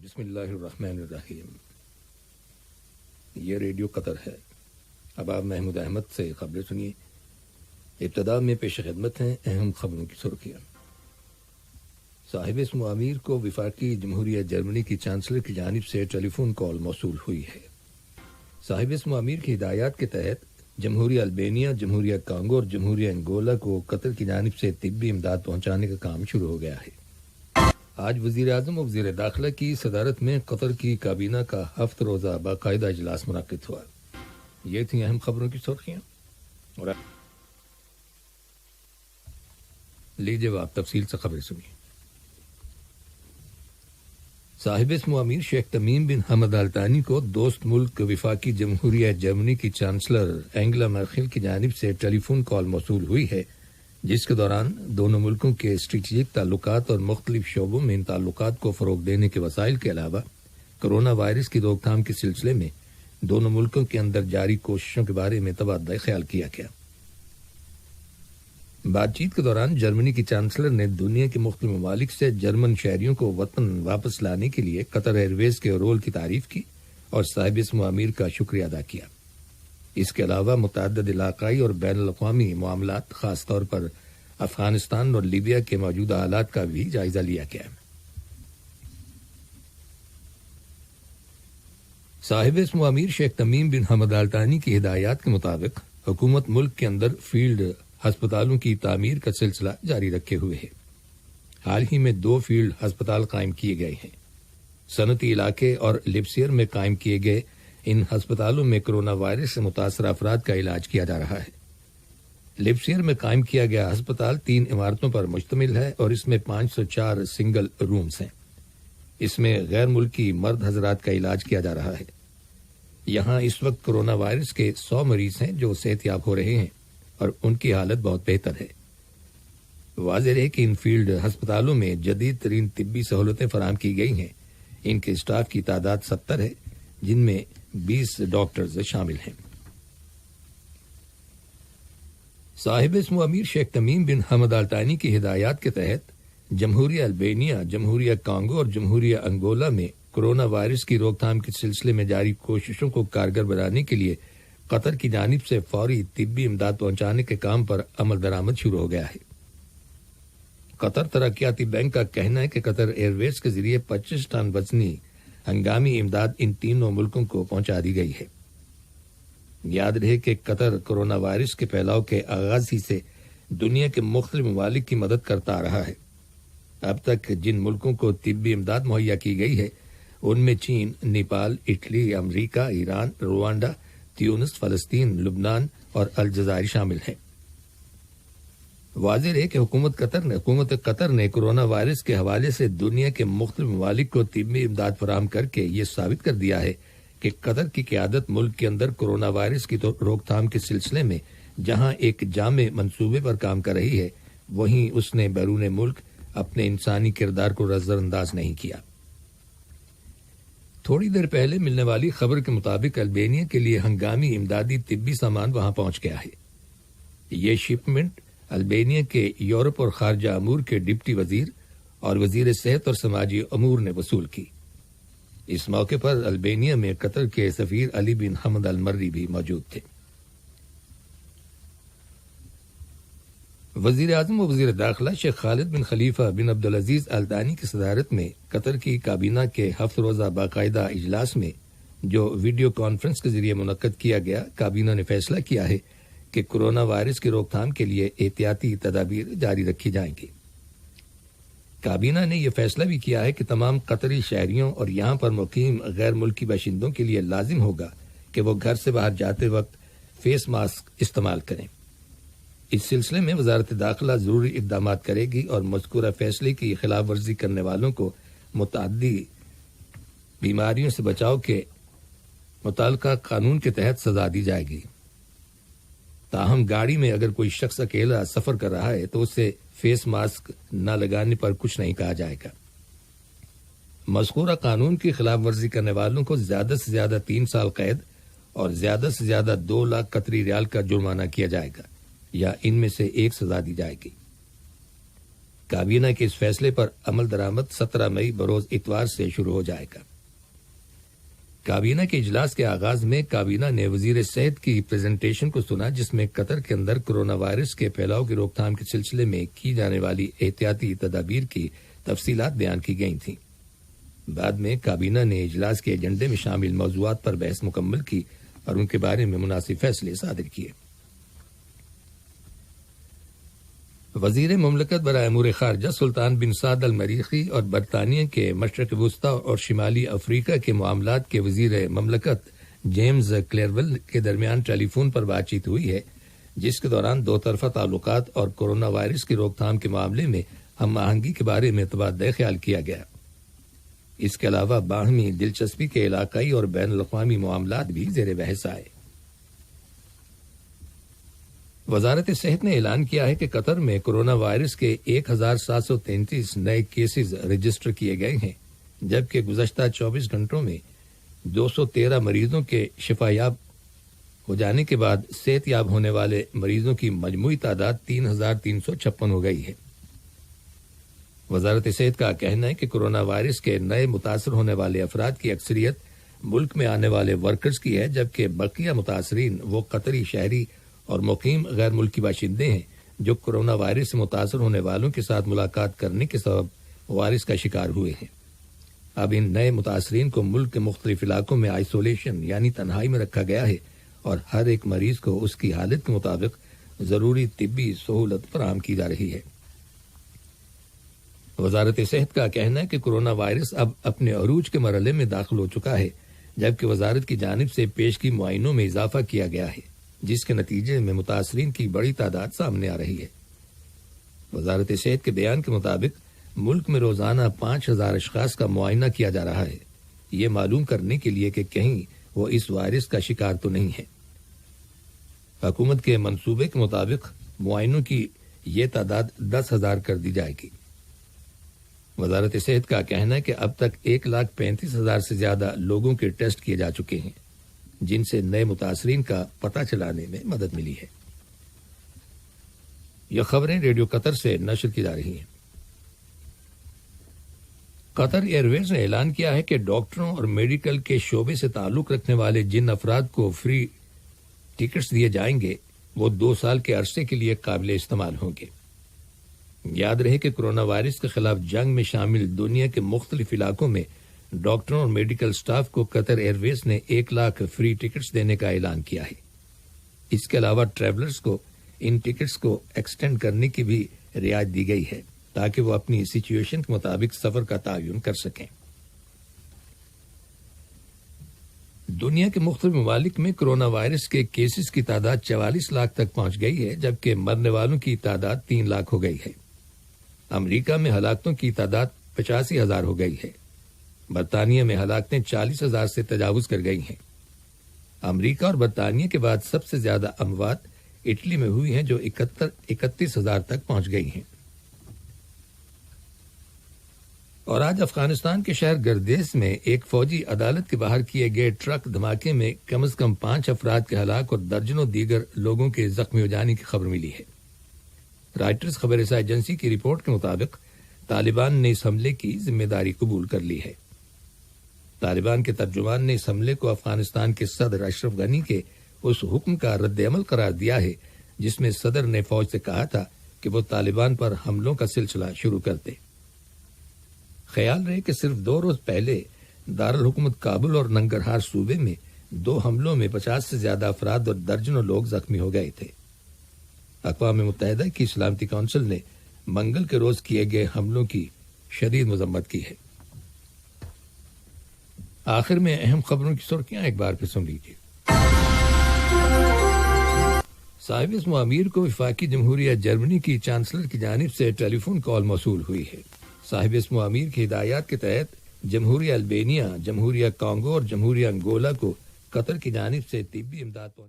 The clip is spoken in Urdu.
بسم اللہ الرحمن الرحیم۔ یہ ریڈیو قطر ہے۔ اب آپ محمود احمد سے خبریں سنیے۔ ابتدا میں پیش خدمت ہیں اہم خبروں کی سرخیاں۔ صاحب اسم امیر کو وفاقی جمہوریہ جرمنی کی چانسلر کی جانب سے ٹیلی فون کال موصول ہوئی ہے۔ صاحب اسم امیر کی ہدایات کے تحت جمہوریہ البینیا، جمہوریہ کانگو اور جمہوریہ انگولا کو قطر کی جانب سے طبی امداد پہنچانے کا کام شروع ہو گیا ہے۔ آج وزیر اعظم اور وزیر داخلہ کی صدارت میں قطر کی کابینہ کا 7 روزہ باقاعدہ اجلاس منعقد ہوا۔ یہ تھیں اہم خبروں کی سرخیاں، اور لیجیے آپ تفصیل سے خبریں سنیے۔ صاحب اسم امیر شیخ تمیم بن حمد آل ثانی کو دوست ملک وفاقی جمہوریہ جرمنی کی چانسلر اینگلا مرکل کی جانب سے ٹیلی فون کال موصول ہوئی ہے، جس کے دوران دونوں ملکوں کے اسٹریٹجک تعلقات اور مختلف شعبوں میں ان تعلقات کو فروغ دینے کے وسائل کے علاوہ کرونا وائرس کی روک تھام کے سلسلے میں دونوں ملکوں کے اندر جاری کوششوں کے بارے میں تبادلہ خیال کیا گیا۔ بات چیت کے دوران جرمنی کی چانسلر نے دنیا کے مختلف ممالک سے جرمن شہریوں کو وطن واپس لانے کے لیے قطر ایئر ویز کے رول کی تعریف کی اور صاحب اسم امیر کا شکریہ ادا کیا۔ اس کے علاوہ متعدد علاقائی اور بین الاقوامی معاملات، خاص طور پر افغانستان اور لیبیا کے موجودہ حالات کا بھی جائزہ لیا گیا۔ صاحب اسم امیر شیخ تمیم بن حمد آل ثانی کی ہدایات کے مطابق حکومت ملک کے اندر فیلڈ ہسپتالوں کی تعمیر کا سلسلہ جاری رکھے ہوئے ہے۔ حال ہی میں 2 فیلڈ ہسپتال قائم کیے گئے ہیں۔ صنعتی علاقے اور لپسیر میں قائم کیے گئے ان ہسپتالوں میں کرونا وائرس سے متاثرہ افراد کا علاج کیا جا رہا ہے۔ لپسیر میں قائم کیا گیا ہسپتال 3 عمارتوں پر مشتمل ہے اور اس میں 504 سنگل رومز ہیں۔ اس میں غیر ملکی مرد حضرات کا علاج کیا جا رہا ہے۔ یہاں اس وقت کرونا وائرس کے 100 مریض ہیں جو صحت یاب ہو رہے ہیں اور ان کی حالت بہت بہتر ہے۔ واضح ہے کہ ان فیلڈ ہسپتالوں میں جدید ترین طبی سہولتیں فراہم کی گئی ہیں۔ ان کے اسٹاف کی تعداد 70 ہے، جن میں 20 ڈاکٹرز شامل ہیں۔ صاحب اسم امیر شیخ تمیم بن حمد آل ثانی کی ہدایات کے تحت جمہوریہ البینیا، جمہوریہ کانگو اور جمہوریہ انگولا میں کرونا وائرس کی روک تھام کے سلسلے میں جاری کوششوں کو کارگر بنانے کے لیے قطر کی جانب سے فوری طبی امداد پہنچانے کے کام پر عمل درآمد شروع ہو گیا ہے۔ قطر ترقیاتی بینک کا کہنا ہے کہ قطر ایئر ویز کے ذریعے 25 ٹن وزنی ہنگامی امداد ان تینوں ملکوں کو پہنچا دی گئی ہے۔ یاد رہے کہ قطر کرونا وائرس کے پھیلاؤ کے آغاز ہی سے دنیا کے مختلف ممالک کی مدد کرتا آ رہا ہے۔ اب تک جن ملکوں کو طبی امداد مہیا کی گئی ہے ان میں چین، نیپال، اٹلی، امریکہ، ایران، روانڈا، تیونس، فلسطین، لبنان اور الجزائر شامل ہیں۔ واضح ہے کہ حکومت قطر نے کرونا وائرس کے حوالے سے دنیا کے مختلف ممالک کو طبی امداد فراہم کر کے یہ ثابت کر دیا ہے کہ قطر کی قیادت ملک کے اندر کرونا وائرس کی روک تھام کے سلسلے میں جہاں ایک جامع منصوبے پر کام کر رہی ہے، وہیں اس نے بیرون ملک اپنے انسانی کردار کو نظر انداز نہیں کیا۔ تھوڑی دیر پہلے ملنے والی خبر کے مطابق البینیا کے لیے ہنگامی امدادی طبی سامان وہاں پہنچ گیا ہے۔ یہ شپمنٹ البینیا کے یورپ اور خارجہ امور کے ڈپٹی وزیر اور وزیر صحت اور سماجی امور نے وصول کی۔ اس موقع پر البینیا میں قطر کے سفیر علی بن حمد المری بھی موجود تھے۔ وزیر اعظم و وزیر داخلہ شیخ خالد بن خلیفہ بن عبدالعزیز آل ثانی کی صدارت میں قطر کی کابینہ کے 7 روزہ باقاعدہ اجلاس میں جو ویڈیو کانفرنس کے ذریعے منعقد کیا گیا، کابینہ نے فیصلہ کیا ہے کہ کرونا وائرس کی روک تھام کے لیے احتیاطی تدابیر جاری رکھی جائیں گی۔ کابینہ نے یہ فیصلہ بھی کیا ہے کہ تمام قطری شہریوں اور یہاں پر مقیم غیر ملکی باشندوں کے لیے لازم ہوگا کہ وہ گھر سے باہر جاتے وقت فیس ماسک استعمال کریں۔ اس سلسلے میں وزارت داخلہ ضروری اقدامات کرے گی اور مذکورہ فیصلے کی خلاف ورزی کرنے والوں کو متعدی بیماریوں سے بچاؤ کے متعلقہ قانون کے تحت سزا دی جائے گی۔ تاہم گاڑی میں اگر کوئی شخص اکیلا سفر کر رہا ہے تو اسے فیس ماسک نہ لگانے پر کچھ نہیں کہا جائے گا۔ مذکورہ قانون کی خلاف ورزی کرنے والوں کو زیادہ سے زیادہ 3 سال قید اور زیادہ سے زیادہ 2 لاکھ قطری ریال کا جرمانہ کیا جائے گا یا ان میں سے ایک سزا دی جائے گی۔ کابینہ کے اس فیصلے پر عمل درآمد 17 مئی بروز اتوار سے شروع ہو جائے گا۔ کابینہ کے اجلاس کے آغاز میں کابینہ نے وزیر صحت کی پریزنٹیشن کو سنا، جس میں قطر کے اندر کورونا وائرس کے پھیلاؤ کی روک تھام کے سلسلے میں کی جانے والی احتیاطی تدابیر کی تفصیلات بیان کی گئی تھیں۔ بعد میں کابینہ نے اجلاس کے ایجنڈے میں شامل موضوعات پر بحث مکمل کی اور ان کے بارے میں مناسب فیصلے صادر کیے۔ وزیر مملکت برائے امور خارجہ سلطان بن سعد المریخی اور برطانیہ کے مشرق وسطی اور شمالی افریقہ کے معاملات کے وزیر مملکت جیمز کلیرول کے درمیان ٹیلی فون پر بات چیت ہوئی ہے، جس کے دوران دو طرفہ تعلقات اور کورونا وائرس کی روک تھام کے معاملے میں ہم آہنگی کے بارے میں تبادلہ خیال کیا گیا۔ اس کے علاوہ باہمی دلچسپی کے علاقائی اور بین الاقوامی معاملات بھی زیر بحث آئے۔ وزارت صحت نے اعلان کیا ہے کہ قطر میں کورونا وائرس کے 1733 نئے کیسز رجسٹر کیے گئے ہیں، جبکہ گزشتہ 24 گھنٹوں میں 213 مریضوں کے شفا یاب ہو جانے کے بعد صحت یاب ہونے والے مریضوں کی مجموعی تعداد 3356 ہو گئی ہے۔ وزارت صحت کا کہنا ہے کہ کورونا وائرس کے نئے متاثر ہونے والے افراد کی اکثریت ملک میں آنے والے ورکرز کی ہے، جبکہ بقیہ متاثرین وہ قطری شہری اور مقیم غیر ملکی باشندے ہیں جو کورونا وائرس سے متاثر ہونے والوں کے ساتھ ملاقات کرنے کے سبب وائرس کا شکار ہوئے ہیں۔ اب ان نئے متاثرین کو ملک کے مختلف علاقوں میں آئسولیشن یعنی تنہائی میں رکھا گیا ہے اور ہر ایک مریض کو اس کی حالت کے مطابق ضروری طبی سہولت فراہم کی جا رہی ہے۔ وزارت صحت کا کہنا ہے کہ کورونا وائرس اب اپنے عروج کے مرحلے میں داخل ہو چکا ہے، جبکہ وزارت کی جانب سے پیشگی معائنوں میں اضافہ کیا گیا ہے، جس کے نتیجے میں متاثرین کی بڑی تعداد سامنے آ رہی ہے۔ وزارت صحت کے بیان کے مطابق ملک میں روزانہ 5000 اشخاص کا معائنہ کیا جا رہا ہے، یہ معلوم کرنے کے لیے کہ کہیں وہ اس وائرس کا شکار تو نہیں ہے۔ حکومت کے منصوبے کے مطابق معائنوں کی یہ تعداد 10,000 کر دی جائے گی۔ وزارت صحت کا کہنا ہے کہ اب تک 1,35,000 سے زیادہ لوگوں کے ٹیسٹ کیے جا چکے ہیں، جن سے نئے متاثرین کا پتہ چلانے میں مدد ملی ہے۔ یہ خبریں ریڈیو قطر سے نشر کی جا رہی ہیں۔ قطر ایئر ویز نے اعلان کیا ہے کہ ڈاکٹروں اور میڈیکل کے شعبے سے تعلق رکھنے والے جن افراد کو فری ٹکٹس دیے جائیں گے وہ 2 سال کے عرصے کے لیے قابل استعمال ہوں گے۔ یاد رہے کہ کورونا وائرس کے خلاف جنگ میں شامل دنیا کے مختلف علاقوں میں ڈاکٹروں اور میڈیکل سٹاف کو قطر ایئر ویز نے 1 لاکھ فری ٹکٹس دینے کا اعلان کیا ہے۔ اس کے علاوہ ٹریولرز کو ان ٹکٹس کو ایکسٹینڈ کرنے کی بھی رعایت دی گئی ہے تاکہ وہ اپنی سچویشن کے مطابق سفر کا تعین کر سکیں۔ دنیا کے مختلف ممالک میں کورونا وائرس کے کیسز کی تعداد 44 لاکھ تک پہنچ گئی ہے، جبکہ مرنے والوں کی تعداد 3 لاکھ ہو گئی ہے۔ امریکہ میں ہلاکتوں کی تعداد 85,000 ہو گئی ہے۔ برطانیہ میں ہلاکتیں 40,000 سے تجاوز کر گئی ہیں۔ امریکہ اور برطانیہ کے بعد سب سے زیادہ اموات اٹلی میں ہوئی ہیں جو 31,000 تک پہنچ گئی ہیں۔ اور آج افغانستان کے شہر گردیز میں ایک فوجی عدالت کے باہر کیے گئے ٹرک دھماکے میں کم از کم 5 افراد کے ہلاک اور درجنوں دیگر لوگوں کے زخمی ہو جانے کی خبر ملی ہے۔ رائٹرز خبر رساں ایجنسی کی رپورٹ کے مطابق طالبان نے اس حملے کی ذمہ داری قبول کر لی ہے۔ طالبان کے ترجمان نے اس حملے کو افغانستان کے صدر اشرف غنی کے اس حکم کا رد عمل قرار دیا ہے جس میں صدر نے فوج سے کہا تھا کہ وہ طالبان پر حملوں کا سلسلہ شروع کر دے۔ خیال رہے کہ صرف 2 روز پہلے دارالحکومت کابل اور ننگرہار صوبے میں 2 حملوں میں 50 سے زیادہ افراد اور درجنوں لوگ زخمی ہو گئے تھے۔ اقوام متحدہ کی سلامتی کونسل نے منگل کے روز کیے گئے حملوں کی شدید مذمت کی ہے۔ آخر میں اہم خبروں کی سرخیاں ایک بار پھر سن لیجیے۔ صاحب اسم امیر کو وفاقی جمہوریہ جرمنی کی چانسلر کی جانب سے ٹیلی فون کال موصول ہوئی ہے۔ صاحب اسم امیر کی ہدایات کے تحت جمہوریہ البینیا، جمہوریہ کانگو اور جمہوریہ انگولا کو قطر کی جانب سے طبی امداد